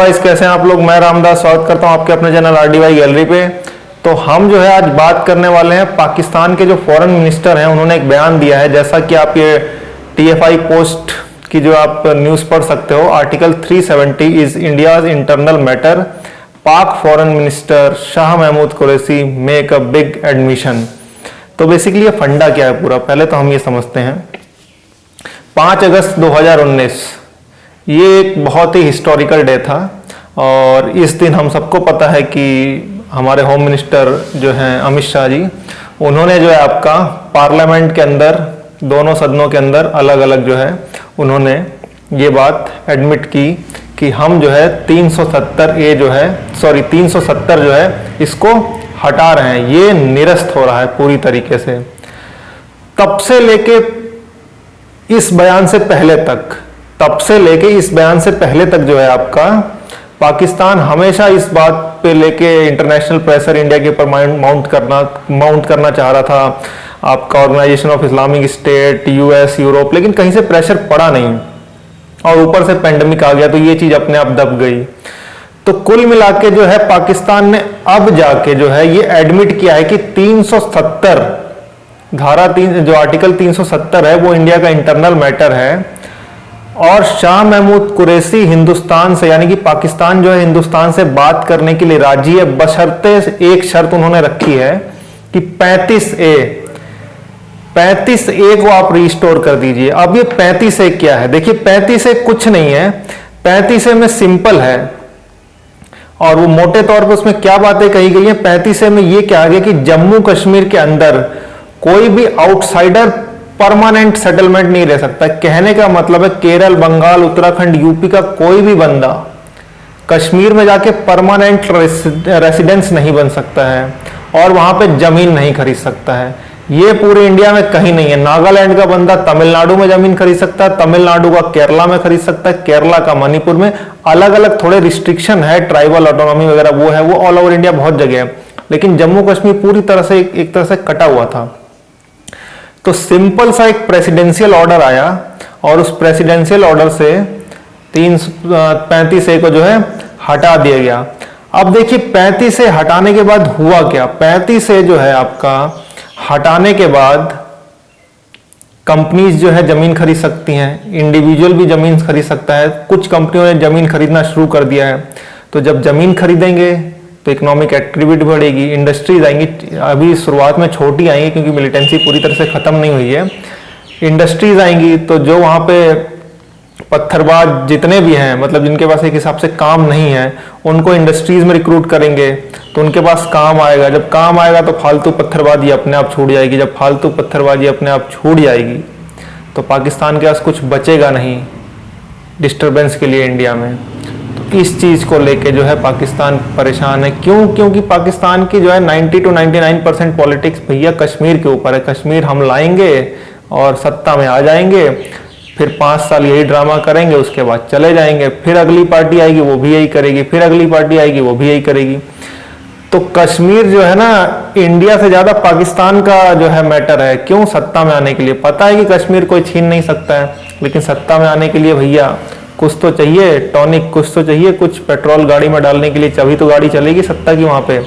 Guys, कैसे हैं आप लोग। मैं रामदास स्वागत करता हूं आपके अपने चैनल RDY गैलरी पे। तो हम जो है आज बात करने वाले हैं पाकिस्तान के जो फॉरेन मिनिस्टर हैं, उन्होंने एक बयान दिया है। जैसा कि आप ये TFI पोस्ट की जो आप न्यूज़ पढ़ सकते हो, article 370 is India's internal matter, Pak foreign minister Shah Mahmood Qureshi make a big admission. तो बेसिकली ये फंडा क्या है पूरा, पहले तो हम ये समझते हैं। 5 अगस्त 2019 ये एक बहुत ही हिस्टोरिकल डे था और इस दिन हम सबको पता है कि हमारे होम मिनिस्टर जो हैं अमित शाह जी, उन्होंने जो है आपका पार्लियामेंट के अंदर दोनों सदनों के अंदर अलग अलग जो है उन्होंने ये बात एडमिट की कि हम जो है 370 जो है इसको हटा रहे हैं, ये निरस्त हो रहा है पूरी तरीके से। तब से लेके इस बयान से पहले तक जो है आपका पाकिस्तान हमेशा इस बात पे लेके इंटरनेशनल प्रेशर इंडिया के ऊपर माउंट करना चाह रहा था, आपका organisation of Islamic State, US, Europe, लेकिन कहीं से प्रेशर पड़ा नहीं और ऊपर से पेंडेमिक आ गया तो ये चीज अपने आप दब गई। तो कुल मिला के जो है पाकिस्तान ने अब जाके जो है ये एडमिट किया है कि 370 जो आर्टिकल 370 है वो इंडिया का इंटरनल मैटर है और शाह महमूद कुरैशी हिंदुस्तान से, यानी कि पाकिस्तान जो है हिंदुस्तान से बात करने के लिए राजी है, बशर्ते एक शर्त उन्होंने रखी है कि 35A को आप रिस्टोर कर दीजिए। अब ये 35A क्या है? देखिए 35A कुछ नहीं है, 35A में सिंपल है और वो मोटे तौर पर उसमें क्या बातें कही गई हैं। 35A में ये क्या है कि जम्मू कश्मीर के अंदर कोई भी आउटसाइडर परमानेंट सेटलमेंट नहीं रह सकता। कहने का मतलब है केरल, बंगाल, उत्तराखंड, यूपी का कोई भी बंदा कश्मीर में जाके परमानेंट रेसिडेंस नहीं बन सकता है और वहां पे जमीन नहीं खरीद सकता है। ये पूरे इंडिया में कहीं नहीं है। नागालैंड का बंदा तमिलनाडु में जमीन खरीद सकता है, तमिलनाडु का केरला में खरीद सकता है, केरला का मणिपुर में। अलग अलग थोड़े रिस्ट्रिक्शन है, ट्राइबल ऑटोनॉमी वगैरह वो है, वो ऑल ओवर इंडिया बहुत जगह है, लेकिन जम्मू कश्मीर पूरी तरह से एक तरह से कटा हुआ था। तो सिंपल सा एक प्रेसिडेंशियल ऑर्डर आया और उस प्रेसिडेंशियल ऑर्डर से 35A को जो है हटा दिया गया। अब देखिए 35A हटाने के बाद हुआ क्या। 35A जो है आपका हटाने के बाद कंपनीज जो है जमीन खरीद सकती हैं, इंडिविजुअल भी जमीन खरीद सकता है। कुछ कंपनियों ने जमीन खरीदना शुरू कर दिया है। तो जब जमीन खरीदेंगे तो इकोनॉमिक एक्टिविटी बढ़ेगी, इंडस्ट्रीज आएंगी। अभी शुरुआत में छोटी आएंगी क्योंकि मिलिटेंसी पूरी तरह से खत्म नहीं हुई है। इंडस्ट्रीज आएंगी तो जो वहां पे पत्थरबाज जितने भी हैं, मतलब जिनके पास एक हिसाब से काम नहीं है, उनको इंडस्ट्रीज में रिक्रूट करेंगे तो उनके पास काम आएगा। जब काम आएगा तो फालतू पत्थरबाजी अपने आप छूट जाएगी। जब फालतू पत्थरबाजी अपने आप छूट जाएगी तो पाकिस्तान के पास कुछ बचेगा नहीं डिस्टर्बेंस के लिए इंडिया में। इस चीज को लेके जो है पाकिस्तान परेशान है। क्यों? क्योंकि पाकिस्तान की जो है 90 to 99% पॉलिटिक्स भैया कश्मीर के ऊपर है। कश्मीर हम लाएंगे और सत्ता में आ जाएंगे, फिर 5 साल यही ड्रामा करेंगे, उसके बाद चले जाएंगे, फिर अगली पार्टी आएगी वो भी यही करेगी, फिर अगली पार्टी आएगी वो भी यही करेगी। तो कश्मीर जो है ना इंडिया से ज्यादा पाकिस्तान का जो है मैटर है। क्यों? सत्ता में आने के लिए। पता है कि कश्मीर कोई छीन नहीं सकता है, लेकिन सत्ता में आने के लिए भैया कुछ तो चाहिए, टॉनिक कुछ तो चाहिए, कुछ पेट्रोल गाड़ी में डालने के लिए, तभी तो गाड़ी चलेगी सत्ता की वहां पे।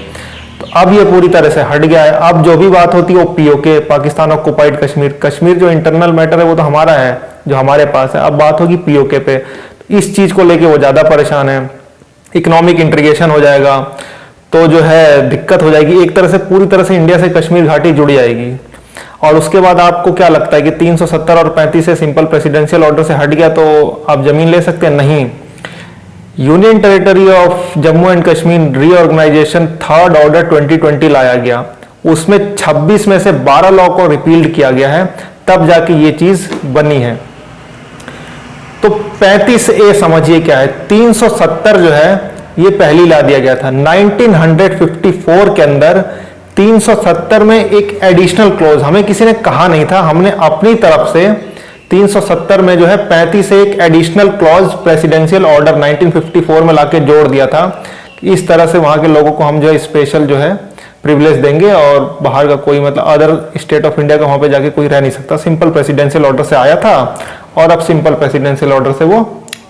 तो अब ये पूरी तरह से हट गया है। अब जो भी बात होती है वो POK, पाकिस्तान ऑक्युपाइड कश्मीर, कश्मीर जो इंटरनल मैटर है वो तो हमारा है, जो हमारे पास है। अब बात होगी POK पे। इस चीज को लेके वो ज्यादा परेशान है। इकोनॉमिक इंटीग्रेशन हो जाएगा तो जो है दिक्कत हो जाएगी। एक तरह से पूरी तरह से इंडिया से कश्मीर घाटी जुड़ जाएगी। और उसके बाद आपको क्या लगता है कि 370 और 35 से सिंपल प्रेसिडेंशियल ऑर्डर से हट गया तो आप जमीन ले सकते हैं? नहीं। Union territory of Jammu and Kashmir reorganisation 3rd order 2020 लाया गया। उसमें 26 में से 12 लॉ को रिपील्ड किया गया है, तब जाके ये चीज बनी है। तो 35A समझिए क्या है। 370 जो है ये पहली ला दिया गया था 1954 के अंदर। 370 में एक एडिशनल क्लॉज, हमें किसी ने कहा नहीं था, हमने अपनी तरफ से 370 में जो है 35 से एक एडिशनल क्लॉज प्रेसिडेंशियल ऑर्डर 1954 में लाके जोड़ दिया था। इस तरह से वहां के लोगों को हम जो है स्पेशल जो है प्रिविलेज देंगे और बाहर का कोई मतलब अदर स्टेट ऑफ इंडिया का वहां पे जाके कोई रह नहीं सकता। सिंपल प्रेसिडेंशियल ऑर्डर से आया था और अब सिंपल प्रेसिडेंशियल ऑर्डर से वो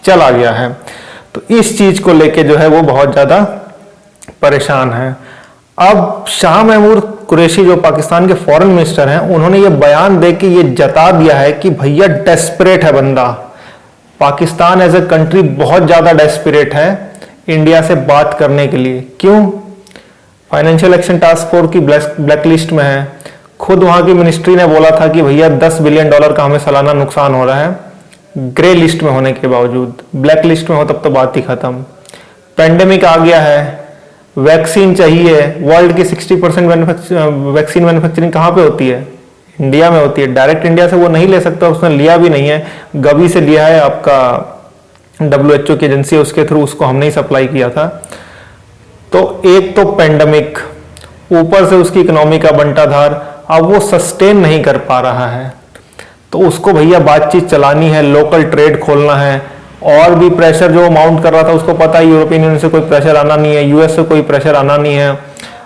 चला गया है। तो इस चीज को लेके जो है वो बहुत ज्यादा परेशान है। अब शाह महमूद कुरैशी जो पाकिस्तान के फॉरेन मिनिस्टर हैं, उन्होंने ये बयान दे के ये जता दिया है कि भैया डेस्परेट है बंदा, पाकिस्तान एज ए कंट्री बहुत ज्यादा डेस्परेट है इंडिया से बात करने के लिए। क्यों? फाइनेंशियल एक्शन टास्क फोर्स की ब्लैक लिस्ट में है। खुद वहां की मिनिस्ट्री ने बोला था कि भैया $10 बिलियन का हमें सालाना नुकसान हो रहा है, ग्रे लिस्ट में होने के बावजूद। ब्लैक लिस्ट में हो तब तो बात ही खत्म। पेंडेमिक आ गया है, वैक्सीन चाहिए, वर्ल्ड की 60% वैक्सीन मैन्युफैक्चरिंग कहाँ पे होती है? इंडिया में होती है। डायरेक्ट इंडिया से वो नहीं ले सकता, उसने लिया भी नहीं है, गवी से लिया है, आपका WHO की एजेंसी है उसके थ्रू, उसको हमने ही सप्लाई किया था। तो एक तो पेंडेमिक, ऊपर से उसकी इकोनॉमी का बंटाधार, अब वो सस्टेन नहीं कर पा रहा है, तो उसको भैया बातचीत चलानी है, लोकल ट्रेड खोलना है। और भी प्रेशर जो माउंट कर रहा था, उसको पता है यूरोपियन यूनियन से कोई प्रेशर आना नहीं है, US से कोई प्रेशर आना नहीं है।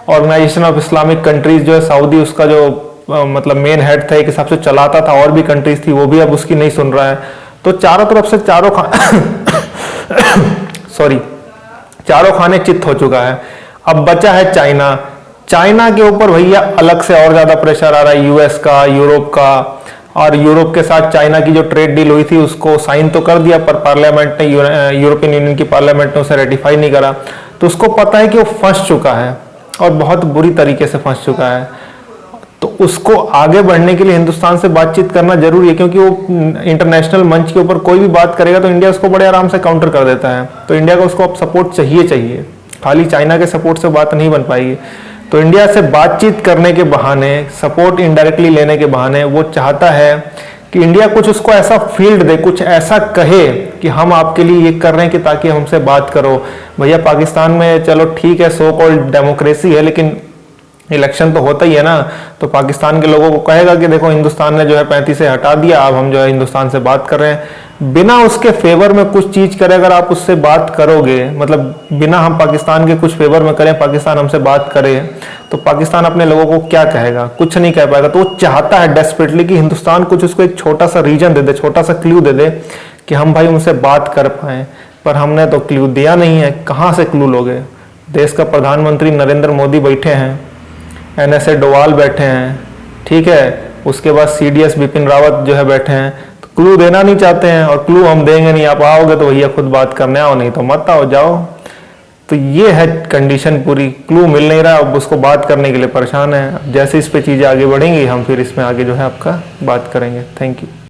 ऑर्गेनाइजेशन ऑफ इस्लामिक कंट्रीज जो है सऊदी, उसका जो मतलब मेन हेड था, एक हिसाब से चलाता था, और भी कंट्रीज थी, वो भी अब उसकी नहीं सुन रहा है। तो चारों तरफ से चारों खाने चित्त हो चुका है। अब बचा है चाइना। चाइना के ऊपर भैया अलग से और ज्यादा प्रेशर आ रहा है, US का, यूरोप का। और यूरोप के साथ चाइना की जो ट्रेड डील हुई थी उसको साइन तो कर दिया, पर पार्लियामेंट ने, यूरोपियन यूनियन की पार्लियामेंट ने उसे रेटिफाई नहीं करा। तो उसको पता है कि वो फंस चुका है और बहुत बुरी तरीके से फंस चुका है। तो उसको आगे बढ़ने के लिए हिंदुस्तान से बातचीत करना जरूरी है, क्योंकि वो इंटरनेशनल मंच के ऊपर कोई भी बात करेगा तो इंडिया उसको बड़े आराम से काउंटर कर देता है। तो इंडिया को उसको अब सपोर्ट चाहिए, खाली चाइना के सपोर्ट से बात नहीं बन पाएगी। तो इंडिया से बातचीत करने के बहाने, सपोर्ट इनडायरेक्टली लेने के बहाने वो चाहता है कि इंडिया कुछ उसको ऐसा फील्ड दे, कुछ ऐसा कहे कि हम आपके लिए ये कर रहे हैं कि ताकि हमसे बात करो। भैया पाकिस्तान में चलो ठीक है, सो कॉल्ड डेमोक्रेसी है, लेकिन इलेक्शन तो होता ही है ना। तो पाकिस्तान के लोगों को कहेगा कि देखो हिंदुस्तान ने जो है 35 से हटा दिया, अब हम जो है हिंदुस्तान से बात कर रहे हैं। बिना उसके फेवर में कुछ चीज करे अगर आप उससे बात करोगे, मतलब बिना हम पाकिस्तान के कुछ फेवर में करें, पाकिस्तान हमसे बात करे, तो पाकिस्तान अपने लोगों को क्या कहेगा? कुछ नहीं कह पाएगा। तो वो चाहता है डेस्परेटली कि हिंदुस्तान कुछ उसको एक छोटा सा रीजन दे दे, छोटा सा क्लू दे दे कि हम भाई उनसे बात कर पाए। पर हमने तो क्लू दिया नहीं है। कहाँ से क्लू लोगे? देश का प्रधानमंत्री नरेंद्र मोदी बैठे हैं, NSA डोवाल बैठे हैं, ठीक है, उसके बाद CDS बिपिन रावत जो है बैठे हैं। तो क्लू देना नहीं चाहते हैं, और क्लू हम देंगे नहीं। आप आओगे तो भैया खुद बात करने आओ, नहीं तो मत आओ, जाओ। तो ये है कंडीशन पूरी। क्लू मिल नहीं रहा, अब उसको बात करने के लिए परेशान है। जैसे इस पे चीजें आगे बढ़ेंगी, हम फिर इसमें आगे जो है आपका बात करेंगे। Thank you.